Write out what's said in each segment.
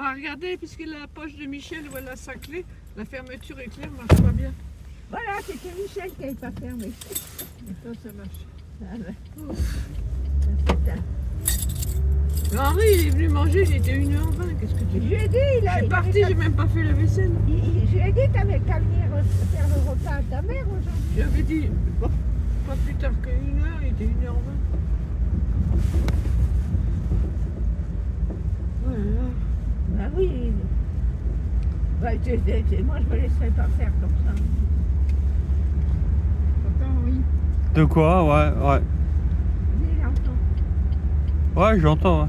Ah, regardez, puisque la poche de Michel, voilà sa clé. La fermeture éclair marche pas bien. Voilà, c'était Michel qui n'avait pas fermé. Maintenant, ça marche. Ah ben, Ouf. ça fait un- Henri, il est venu manger, il était 1h20. Qu'est-ce que tu Je dis? lui ai dit, il a. Je suis il partie, avait j'ai même pas fait la vaisselle. Je lui ai dit, t'avais qu'à venir faire le repas à ta mère aujourd'hui. J'avais dit, bon, pas plus tard qu'1h, il était 1h20. Voilà. Bah oui. Bah, moi, je me laisserai pas faire comme ça. Papa, oui. De quoi? Ouais. Dis, l'entend. Ouais, j'entends. Ouais.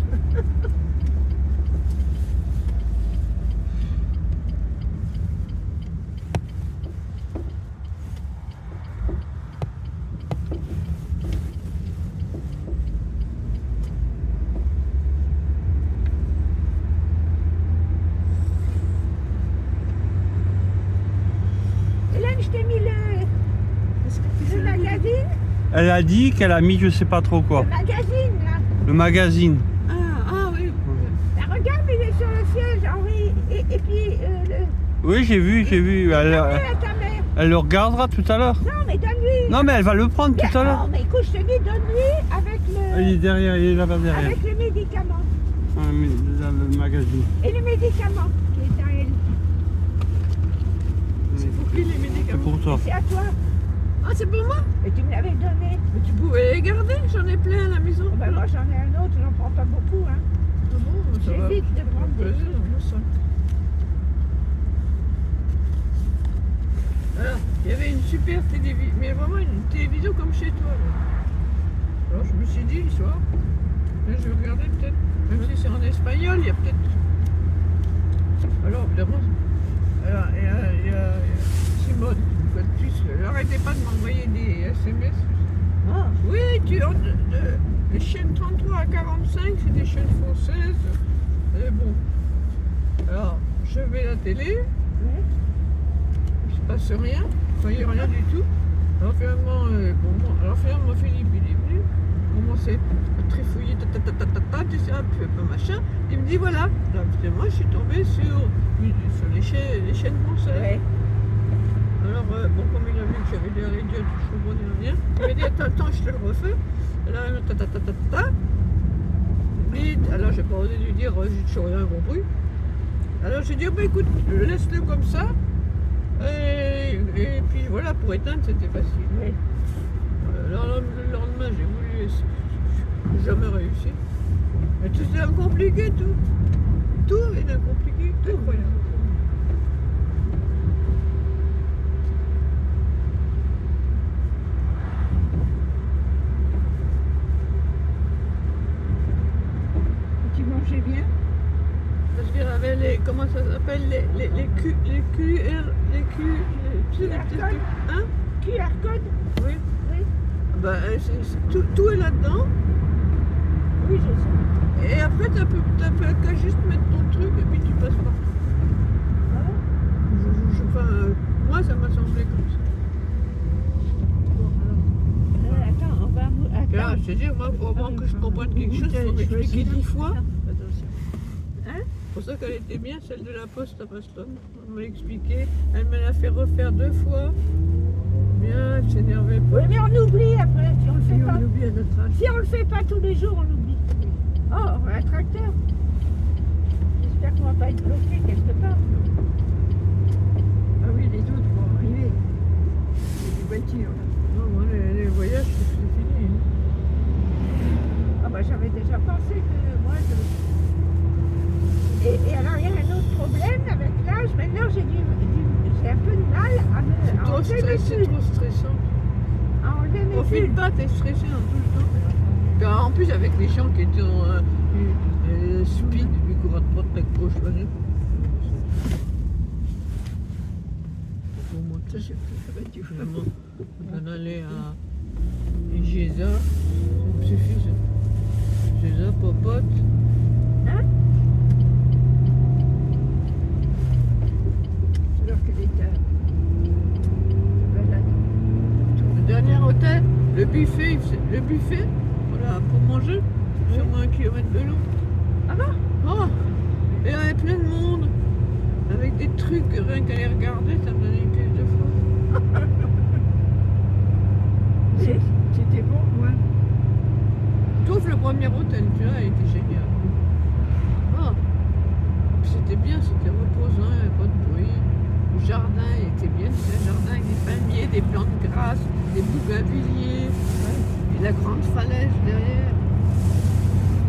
Hélène, je t'ai mis le magazine. Elle a dit qu'elle a mis je sais pas trop quoi. Le magazine, là. Le magazine. Ah oui. Bah, regarde, il est sur le siège, Henri. Et puis, Oui, j'ai vu. donne-le à ta mère. Elle le regardera tout à l'heure. Non, mais donne-lui. Non, mais elle va le prendre tout à l'heure. Non, mais écoute, je te dis, donne-lui avec Il est derrière, il est là-bas derrière. avec le médicament. Dans le magazine. Et le médicament qui est derrière lui. C'est pour qui les C'est médicaments? pour toi. C'est à toi. Ah, c'est pour moi? Et tu me l'avais donné. Mais tu pouvais les garder, j'en ai plein à la maison. Oh, ben, moi, j'en ai un autre, j'en prends pas beaucoup. Hein. Ah bon, ça va. J'évite de prendre des... Peser dans le sac. Alors, il y avait une super télévision, mais vraiment une télévision comme chez toi. Là. Alors je me suis dit, le soir, là, je vais regarder peut-être, même si c'est en espagnol, il y a peut-être... Alors, évidemment, alors, il y a Simone, une fois de plus, n'arrêtez pas de m'envoyer des SMS. Ah, Oui, les chaînes 33 à 45, c'est des chaînes françaises. Et bon, alors, je mets la télé, ouais. il se passe rien, enfin, il n'y a rien du tout. Alors finalement, Philippe, il est venu, il commençait à trifouiller, tu sais, un peu machin. Il me dit voilà, là, finalement, je suis tombée sur les chaînes françaises. Ouais. Alors, bon, comme il a vu que j'avais l'air idiot, je comprenais rien, il m'a dit attends, je te le refais. Là, vite. Alors, j'ai pas osé lui dire, j'ai rien compris. Alors, j'ai dit, bah écoute, laisse-le comme ça. Et puis voilà, pour éteindre, c'était facile. Ouais. Alors, le lendemain, j'ai voulu, j'ai jamais réussi. Mais tout c'est compliqué, tout. Tout est compliqué, tout incroyable. Tu mangeais bien? Parce qu'il y avait les, comment ça s'appelle, les QR, tu sais, les petits trucs, hein? QR code? Oui. Oui. Ben, tout est là-dedans. Oui, je sais. Et après, t'as qu'à juste mettre ton truc et puis tu passes par. Ah bon? Enfin, moi, ça m'a semblé comme ça. Bon, alors. Attends, on va... Là, Attends. je te dis, moi, pour avant que je comprenne quelque chose, il faut m'expliquer 10 fois. Attention. Hein? C'est pour ça qu'elle était bien, celle de la poste à Baston. Elle m'a expliqué, elle me l'a fait refaire 2 fois. Bien, elle s'énervait pas. Oui, mais on oublie après, si on le fait Et pas. on oublie à notre âge. Si on le fait pas tous les jours, on oublie. Oh, un tracteur. J'espère qu'on va pas être bloqué quelque part. Ah oui, les autres vont arriver. Les voitures. Non, moi, les voyages, c'est fini. Ah bah j'avais déjà pensé que moi je... Et alors il y a un autre problème avec l'âge. Maintenant j'ai un peu de mal à enlever mes C'est pulls. trop stressant. À enlever mes Profite pulls. pas, t'es stressé tout le temps. Car en plus, avec les gens qui étaient en speed, du coup, on te avec gauche, allez. Pour monter, j'ai fait la voiture. Vraiment, on allait à Igéza, ça me suffit ça. Igéza, Popote. Hein? Alors que l'État... Le dernier hôtel, le buffet, voilà, pour manger, sûrement 1 kilomètre de long. Ah bon? Oh, et il y avait plein de rien qu'à les regarder, ça me donnait une crise de foie. C'était bon, moi. Sauf le premier hôtel, tu vois, il était génial. Oh, c'était bien, c'était reposant, il n'y avait pas de bruit. Le jardin il était bien, c'était un jardin avec des palmiers, des plantes grasses, des bougainvilliers, et la grande falaise derrière.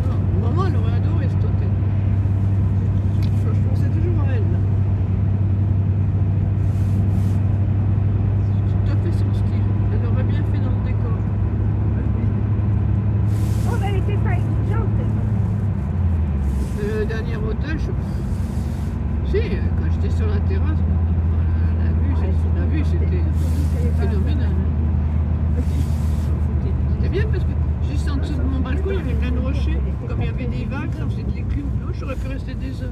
Non, maman, elle aurait adoré cet hôtel. Je pensais toujours à elle. Là. C'est tout à fait son style. Elle aurait bien fait dans le décor. Oh, mais elle n'était pas exigeante. Le dernier hôtel, si, quand j'étais sur la terrasse, la vue c'était phénoménal. C'était bien parce que juste en dessous de mon balcon, il y avait plein de rochers. Comme il y avait des vagues, ça faisait de l'écume. J'aurais pu rester des heures.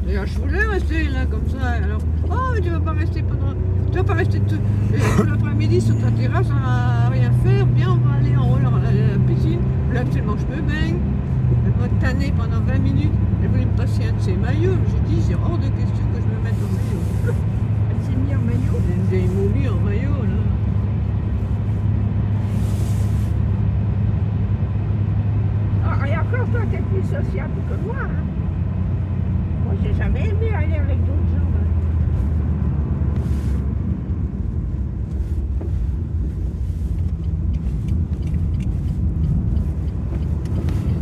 D'ailleurs, je voulais rester là comme ça. Alors, oh, mais tu vas pas rester pendant. Tu vas pas rester tout l'après-midi sur ta terrasse à rien faire. Bien, on va aller en roller à la piscine. Là, actuellement, je me baigne. Elle m'a tanné pendant 20 minutes. Elle voulait me passer un de ses maillots. J'ai dit, c'est hors de question que je me mette en maillot. Elle s'est mise en maillot. Ils m'ont mis en maillot, là. Ah, et encore, toi, t'es plus sociable que moi. Hein. Moi, j'ai jamais aimé aller avec d'autres gens. Hein.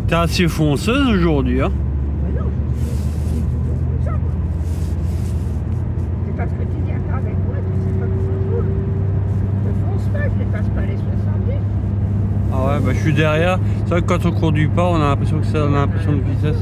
T'es assez fonceuse aujourd'hui, hein? Mais non, je suis toujours comme ça, moi. C'est parce que tu viens pas avec moi, tu sais pas comment je roule. Je fonce pas, je dépasse pas les 70. Ah ouais, bah je suis derrière. C'est vrai que quand on conduit pas, on a l'impression que ça, on a l'impression de vitesse.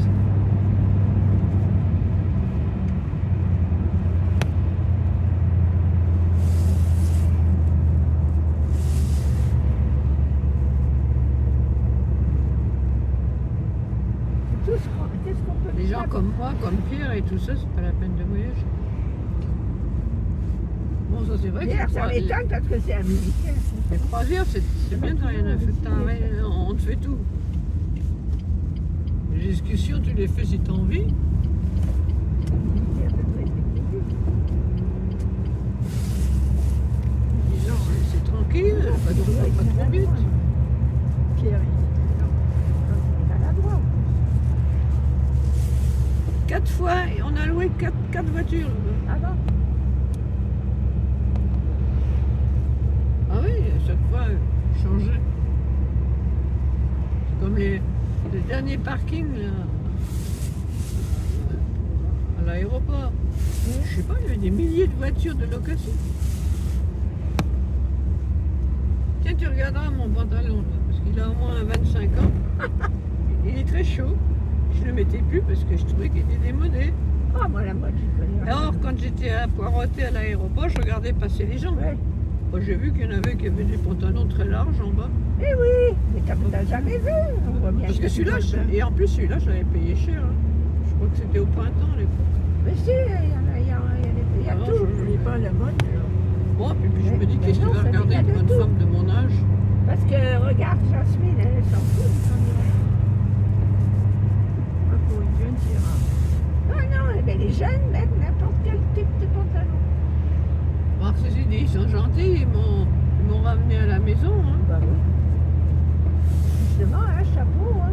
Qu'est-ce qu'on peut Les gens faire? comme moi, comme Pierre et tout ça, c'est pas la peine de voyager. Bon, ça c'est vrai Pierre, que ça m'étonne parce que c'est américain. les croisières, c'est bien, t'as rien à faire, on te fait tout. Les discussions, tu les fais si t'as envie. Les gens, c'est tranquille, pas trop vite. Pierre, il a la droite. 4 fois, et on a loué 4 voitures. Ah bon? Ah oui, à chaque fois, changer. C'est comme les derniers parkings là, à l'aéroport. Je sais pas, il y avait des milliers de voitures de location. Tiens, tu regarderas mon pantalon là, parce qu'il a au moins 25 ans. Il est très chaud. Je le mettais plus parce que je trouvais qu'il était démodé. Ah, moi, la mode, je connais rien. Alors, quand j'étais à poireauter à l'aéroport, je regardais passer les gens. Ouais. Moi, j'ai vu qu'il y en avait qui avaient des pantalons très larges en bas. Eh oui, mais t'as jamais vu. On voit bien Parce que celui-là, c'est et en plus celui-là, je l'avais payé cher. Hein. Je crois que c'était au printemps à l'époque. Mais si, il y a Ah, tout. je n'ai pas la mode. Bon, puis je Mais- me dis, mais qu'est-ce que non, va ça regarder dépend une de bonne tout. femme de mon âge? Parce que regarde, Jasmine, elle s'en fout. Pour une jeune, c'est rare. Ah non, mais les jeunes, même n'importe quel type de pantalon. Marc, ces idées, ils sont gentils, ils m'ont ramené à la maison. Hein. Bah oui. Justement, un chapeau. Hein.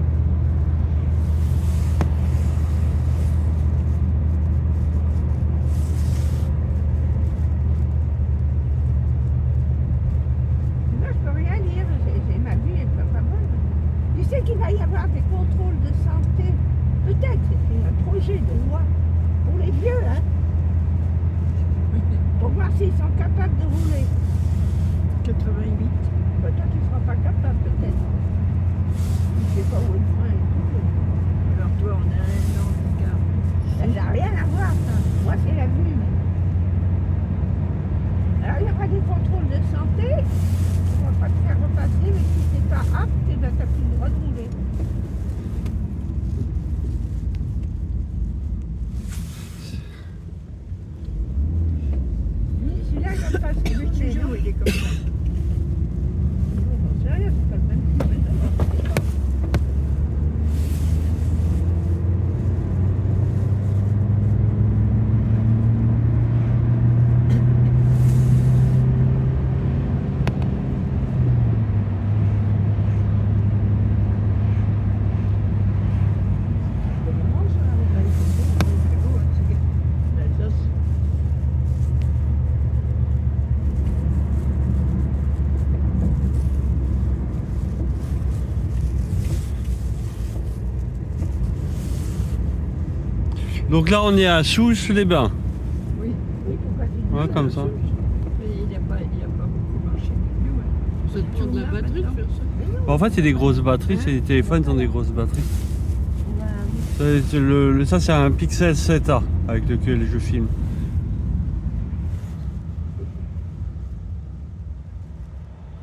Moi, je peux rien dire. Ma vie est pas bonne. Tu sais qu'il va y avoir des contrôles de santé. Peut-être, c'est un projet de loi pour les vieux, hein. Pour voir s'ils sont capables de rouler. 88. Bah, toi, tu ne seras pas capable, peut-être. Je sais pas où est le frein et tout. Alors toi, on a un an d'écart. Ça n'a rien à voir, ça. Moi, c'est la vue. Alors, il y aura des contrôles de santé. On va pas te faire repasser, mais si tu n'es pas apte, tu n'as plus le droit de rouler. Celui-là, il va me passer. Il est comme ça. Donc là, on est à Sousse-les-Bains. Oui, pourquoi tu dis Ouais, comme ça. Mais il n'a pas beaucoup marché non plus. Ouais. Ça te prend de la batterie de faire ça. Mais non, Bon, en fait, c'est des grosses batteries. C'est les téléphones qui ont des grosses batteries. on va- Ça, c'est un Pixel 7A avec lequel je filme.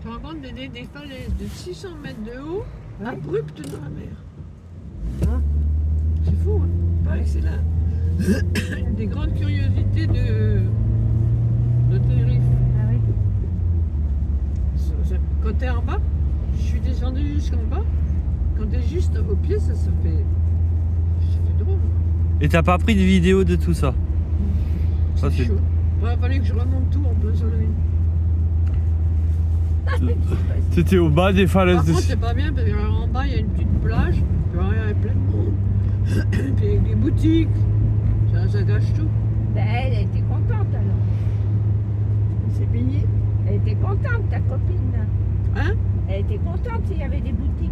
Tu te rends compte des falaises de 600 mètres de haut, abruptes dans la mer. Hein? C'est fou, hein. Pareil que c'est là. Une des grandes curiosités de Tenerife. Ah oui. Quand t'es en bas, je suis descendu jusqu'en bas. Quand t'es juste au pied, ça fait drôle. Et t'as pas pris de vidéo de tout ça? Ça, C'est c'est- chaud. Il aurait fallu que je remonte tout en plein soleil. T'étais au bas des falaises Par de... contre, c'est pas bien parce qu'en bas, il y a une petite plage. Puis il y a plein de monde. Puis avec des boutiques. Ça gâche tout. Ben, elle était contente alors. C'est payé. Elle était contente, ta copine. Hein? Elle était contente s'il y avait des boutiques.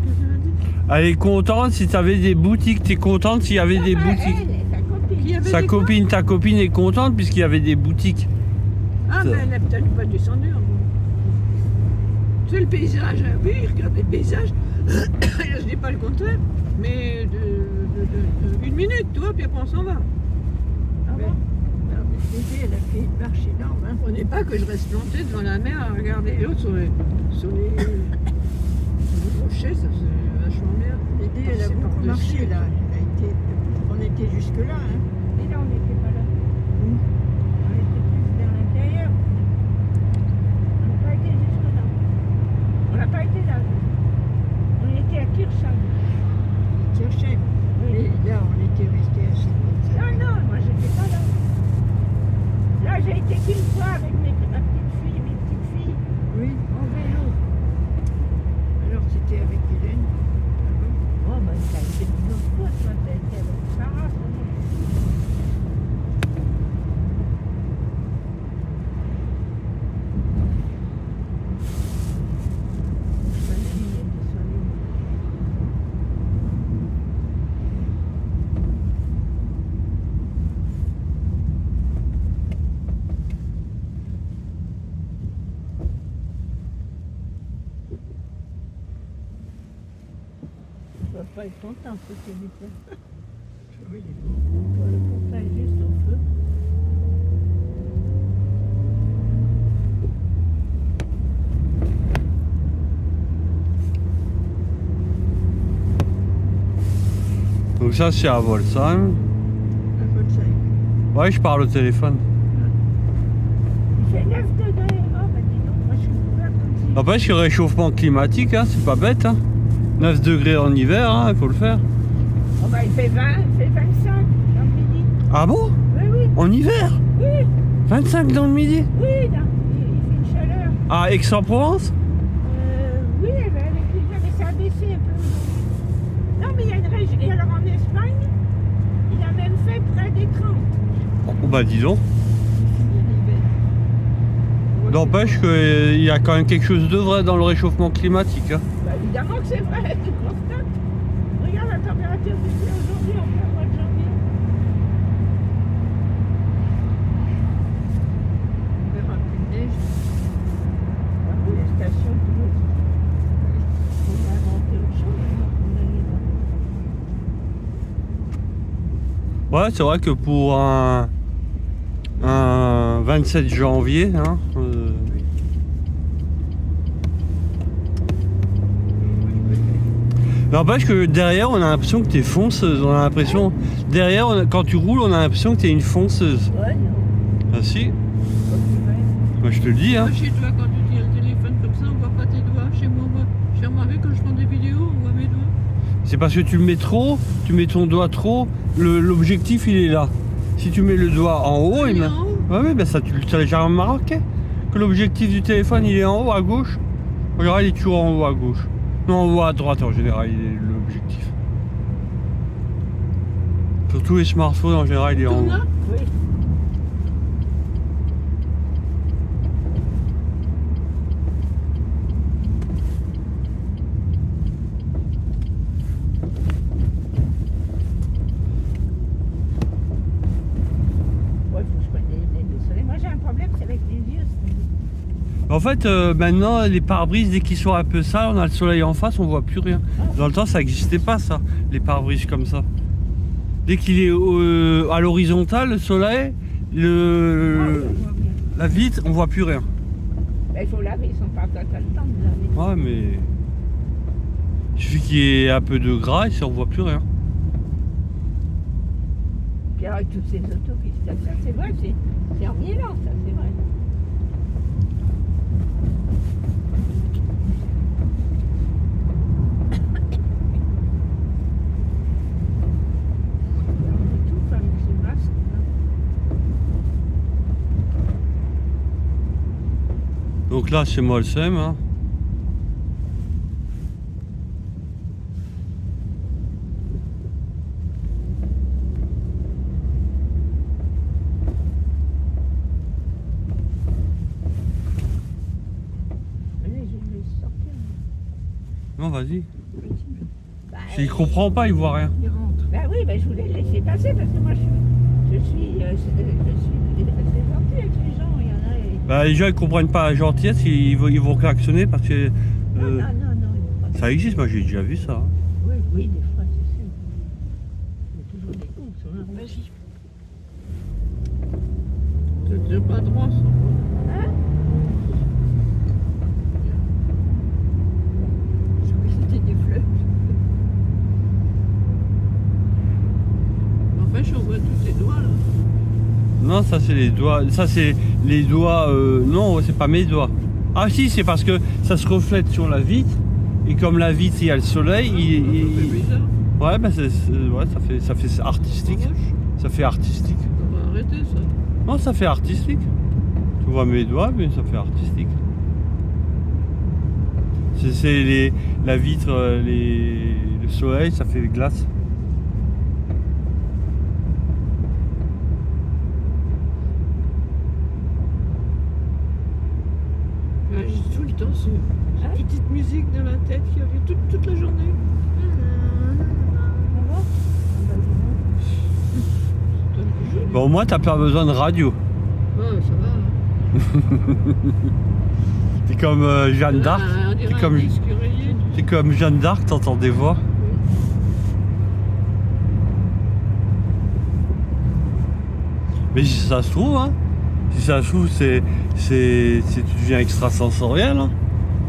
Qu'est-ce qu'elle a dit? Elle est contente si t'avais des boutiques. T'es contente s'il y avait des Ah, boutiques. Elle, ta copine. Qui avait Sa des quoi? copine, ta copine est contente puisqu'il y avait des boutiques. Ah, mais elle n'a peut-être pas descendu en gros. Tu sais, le paysage, hein, oui, regarde les paysages. Je dis pas le contraire. Mais une minute, tu vois, puis après on s'en va. Ah bon? L'idée, elle a fait une marche énorme. Hein. Prenez pas que je reste plantée devant la mer à regarder l'autre sur les rochers, ça c'est vachement bien. L'idée, elle a C'est beaucoup par-dessus, marché là. On était jusque-là. Hein. Et là, on n'était pas là. On était plus vers l'intérieur. On n'a pas été jusque-là. On n'a pas été là. On était à Kirchheim. Kirchheim. Oui. Et là, on était resté à 55. Non, non, moi, j'étais pas là. Là, j'ai été qu'une fois avec ma petite fille et mes petites filles Oui. en vélo. Alors, c'était avec Hélène. Oh, bah, ça a été une autre fois, toi. T'as été avec Sarah, sûrement. Ma fille est descendue. Tu vas pas être content, ce que tu dis. Oui. Le portail juste au feu. Donc ça, c'est à Volsheim. À Volsheim. Ouais, je parle au téléphone. Il fait 9 degrés. Oh, bah dis donc, moi je suis couverte comme si. N'empêche que réchauffement climatique, hein, c'est pas bête. Hein. 9 degrés en hiver, hein, il faut le faire. Oh, bah il fait 20, il fait 25 dans le midi. Ah bon? Oui, oui, En hiver? oui, 25 dans le midi? oui, là, il fait une chaleur. À Aix-en-Provence? Oui, avec mais ça a baissé un peu aujourd'hui. Non, mais il y a une région. Et alors en Espagne, il a même fait près des 30. Oh, bah dis donc. Fini l'hiver. N'empêche qu'il y a quand même quelque chose de vrai dans le réchauffement climatique. Hein. Bah, évidemment que c'est vrai, tu constates. Regarde la température qu'il fait aujourd'hui en plein mois de janvier. On verra plus de neige. Les stations, on a inventé autre chose maintenant qu'on allait dans. Ouais, c'est vrai que pour un 27 janvier, hein, n'empêche que derrière, on a l'impression que t'es fonceuse. On a l'impression. Derrière, quand tu roules, on a l'impression que t'es une fonceuse. Ouais, non. Ah si, Pas plus mal. moi je te le dis. Hein. Chez toi, quand tu tiens le téléphone comme ça, on voit pas tes doigts. Chez moi, j'ai remarqué quand je prends des vidéos, on voit mes doigts. C'est parce que tu le mets trop, tu mets ton doigt trop, l'objectif il est là. Si tu mets le doigt en haut, Il est met- en haut. Ouais, ouais, ben ça, tu l'as déjà remarqué. Que l'objectif du téléphone il est en haut à gauche. En général, il est toujours en haut à gauche. Non, en haut à droite en général, il est l'objectif. Sur tous les smartphones en général, il est en haut. Tourna. Oui. En fait, maintenant, les pare-brises, dès qu'ils sont un peu sales, on a le soleil en face, on voit plus rien. Dans le temps, ça n'existait pas, ça, les pare-brises comme ça. Dès qu'il est à l'horizontale, le soleil, Ah, oui, on voit bien. la vitre, on voit plus rien. Ben, il faut laver, ils sont pas t'as le temps de laver. Ouais, mais il suffit qu'il y ait un peu de gras et ça, on voit plus rien. Puis avec toutes ces autos qui se stationnent, c'est vrai, c'est ennuyant, ça, c'est vrai. On étouffe avec ce masque, là. Donc là, c'est moi le SEM. Hein. Allez, je vais le sortir. Non, vas-y. Bah, Il comprend pas, il voit rien. Il rentre. bah oui, bah, je voulais le laisser passer parce que moi je suis assez gentil avec les gens. Il y en a. Bah, les gens ils comprennent pas la gentillesse, ils vont klaxonner parce que Non, non, il faut pas. ça existe, moi j'ai déjà vu ça. Hein. Oui, oui, des fois, c'est sûr. Il y a toujours des cons sur la route. Vas-y. T'as déjà pas droit, ça. Hein? C'était des fleurs. N'empêche, on voit tous tes doigts, là. Non, ça c'est les doigts. Ça c'est les doigts. Non, c'est pas mes doigts. Ah si, c'est parce que ça se reflète sur la vitre. Et comme la vitre, il y a le soleil, Ça fait bizarre. ouais, bah ouais, ça fait artistique. C'est moche. Ça fait artistique. On va arrêter, ça. Non, ça fait artistique. Tu vois mes doigts, mais ça fait artistique. C'est la vitre, le soleil, ça fait glace. J'ai tout le temps cette petite musique dans la tête qui avait toute la journée. Ça va? Bah, dis donc. Bon, au moins, t'as pas besoin de radio. Ouais, ça va. T'es comme Jeanne d'Arc. On dirait T'es comme, un disque rayé. t'es comme Jeanne d'Arc, t'entends des voix. Mais si ça se trouve, hein, si ça se trouve, tu deviens extrasensoriel. Hein.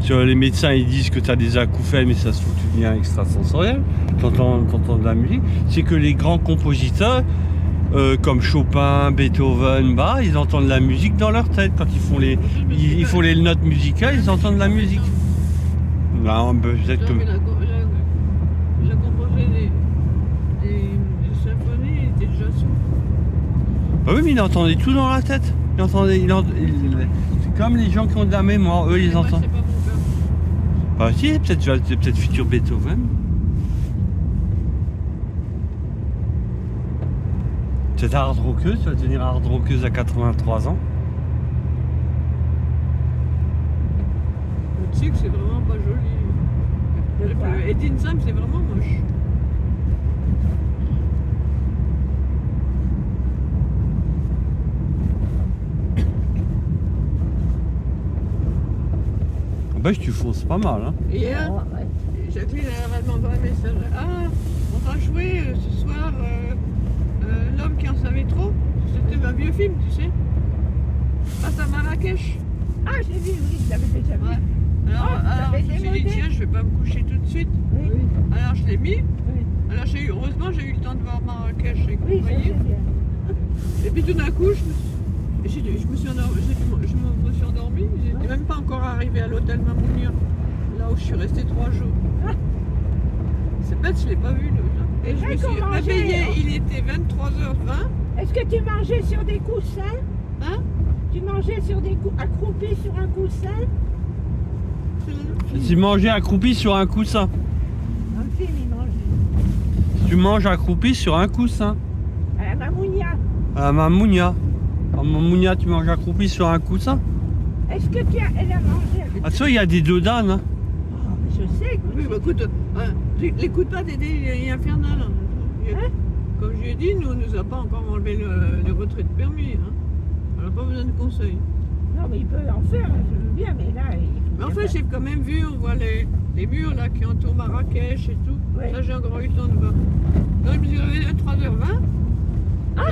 Les médecins ils disent que tu as des acouphènes, mais ça se trouve tu deviens extrasensoriel. T'entends de la musique. C'est que les grands compositeurs, comme Chopin, Beethoven, Bach, ils entendent la musique dans leur tête. Quand ils font les notes musicales, ils entendent la musique. Non, peut-être que... Il a composé des symphonies, il était déjà sourd. Ah oui, mais il entendait tout dans la tête. C'est comme les gens qui ont de la mémoire, eux ils Moi, entendent. c'est pas mon cas. Bah si, peut-être futur Beethoven. C'est hard rockeuse, tu vas devenir hard rockeuse à 83 ans. Tu sais que c'est vraiment pas joli. De quoi? Edin Sam, c'est vraiment moche. Bah tu fonces pas mal, hein. Et hier, Ouais, ouais. Jacqueline elle m'a demandé un message. Ah, on va jouer ce soir L'homme qui en savait trop. C'était un vieux film, tu sais. Face à Marrakech. Ah, j'ai vu, oui, je l'avais déjà vu. Ouais. Alors, Oh, ça alors fait je me suis dit, démodé. tiens, je vais pas me coucher tout de suite. Oui, Alors je l'ai mis. oui, Alors heureusement, j'ai eu le temps de voir Marrakech et oui, ça compagnie. c'est bien. Et puis tout d'un coup, je me suis endormie. J'étais même pas encore arrivée à l'hôtel Mamounia, là où je suis restée 3 jours. C'est bête, je l'ai pas vu. Et je me Et suis comment réveillée, j'ai- il était 23h20. Est-ce que tu mangeais sur des coussins? Hein? Tu mangeais accroupi sur un coussin? Tu mangeais accroupi sur un coussin. Dans le film, il mangeait. Tu manges accroupi sur un coussin. À la Mamounia. À la Mamounia. À Mamounia, tu manges accroupi sur un coussin. Est-ce que elle a mangé? Ah, tu vois, il y a des dodanes. Hein. Oh, mais je sais. Oui, bah écoute, l'écoute pas Dédé, il est infernal. Hein? Comme je lui ai dit, nous, on nous a pas encore enlevé le retrait de permis. Hein. On n'a pas besoin de conseils. Non, Non, mais il peut en faire, je veux bien, mais là, il faut Mais bien enfin, faire. j'ai quand même vu, on voit les murs là qui entourent Marrakech et tout. Ouais. Ça, j'ai encore eu le temps de voir. Donc, je me suis réveillée à 3h20. Ah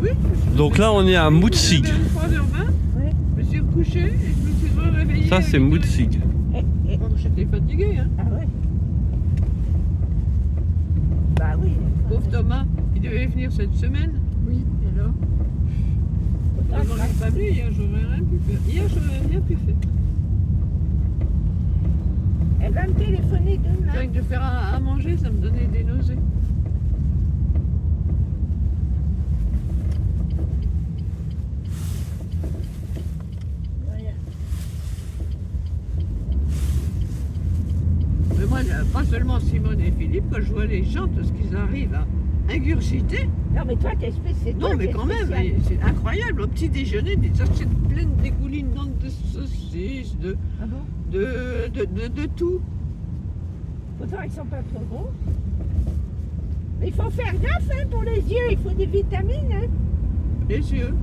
Oui, je me suis Donc là, on est à Mutzig. Je me suis réveillée à 3h20, Ouais. je me suis recouchée et je me suis réveillée. Ça, c'est Mutzig. Et- Donc, j'étais fatiguée, hein. Ah ouais. Bah oui. Pauvre Thomas, il devait venir cette semaine. Oui, et là Ah, Il n'aurait pas venu, hier, j'aurais rien pu faire. Hier, j'aurais rien pu faire. Elle va me téléphoner demain. Rien que de faire à manger, ça me donnait des nausées. Voilà. Mais moi, pas seulement Simone et Philippe, quand je vois les gens, tout ce qu'ils arrivent à ingurgiter. Non, mais toi, t'es spécial. Non, mais quand même, c'est incroyable. Au petit déjeuner, des assiettes pleines dégoulinantes de saucisses, Ah bon? de tout. Pourtant, ils sont pas trop gros. Mais il faut faire gaffe hein, pour les yeux, il faut des vitamines. Hein. Les yeux.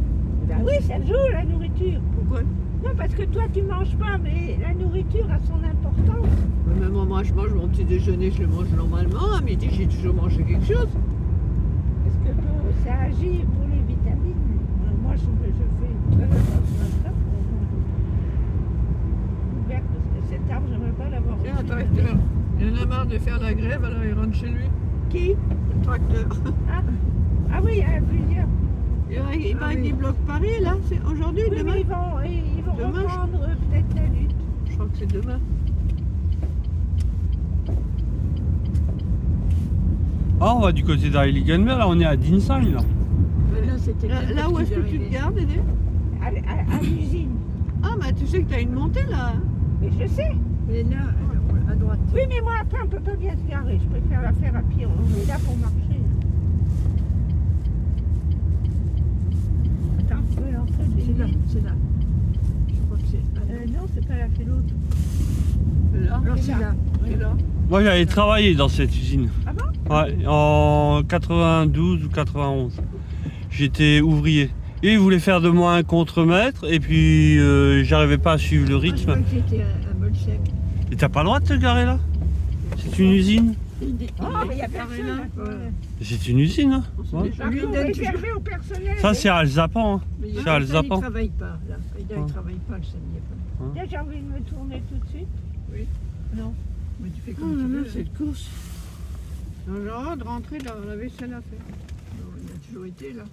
Ben oui, ça joue la nourriture. Pourquoi? Non, parce que toi, tu manges pas, mais la nourriture a son importance. Même moi, je mange mon petit déjeuner, je le mange normalement. À midi, j'ai toujours mangé quelque chose. Parce que ça agit pour les vitamines. Moi, je fais très attention à ça. Ouvert, parce que cet arbre, j'aimerais pas l'avoir. Tiens, un reçu. tracteur. Il en a marre de faire la grève, alors il rentre chez lui. Qui? Le tracteur. Ah oui, il y en a plusieurs. Il paraît qu'il bloque Paris, là. C'est aujourd'hui, Oui, demain. mais ils vont Demain, reprendre peut-être la lutte. Je crois que c'est demain. Ah, on va du côté d'Heiligenberg, là, on est à Dinsheim, là. là, c'était Là où est-ce que tu te gardes, Aidé? À l'usine. Ah, mais tu sais que tu as une montée, là. Hein. Mais je sais. Et là, à droite. Oui, mais moi, après, on peut pas bien se garer. Je préfère la faire à pied. On est là pour marcher. Attends, oui, l'entrée de C'est là, l'usine. c'est là. Je crois que c'est. Non, c'est pas là, c'est l'autre. Là. Alors c'est là. C'est là. Moi, j'avais travaillé dans cette usine. Ah bon? Ouais, en 92 ou 91. J'étais ouvrier. Et ils voulaient faire de moi un contremaître, et puis j'arrivais pas à suivre le Moi, je rythme. crois que j'étais un bolchek. Et t'as pas le droit de te garer là? C'est une usine? Oh, mais il y a carré personne. là. Là. Ouais. C'est une usine, hein? Ouais. Par Lui, il contre, donne réservé au personnel. Ça, c'est à Alzapan, hein. Mais il y a C'est personne, Alzapan. il travaille pas, là. Et là, Ouais. il travaille pas le samedi après. Là, j'ai envie de me tourner tout de suite. Non. Mais tu fais Oh comme tu là là, veux. cette course. J'ai hâte de rentrer dans la vaisselle à faire. Non, il a toujours été là.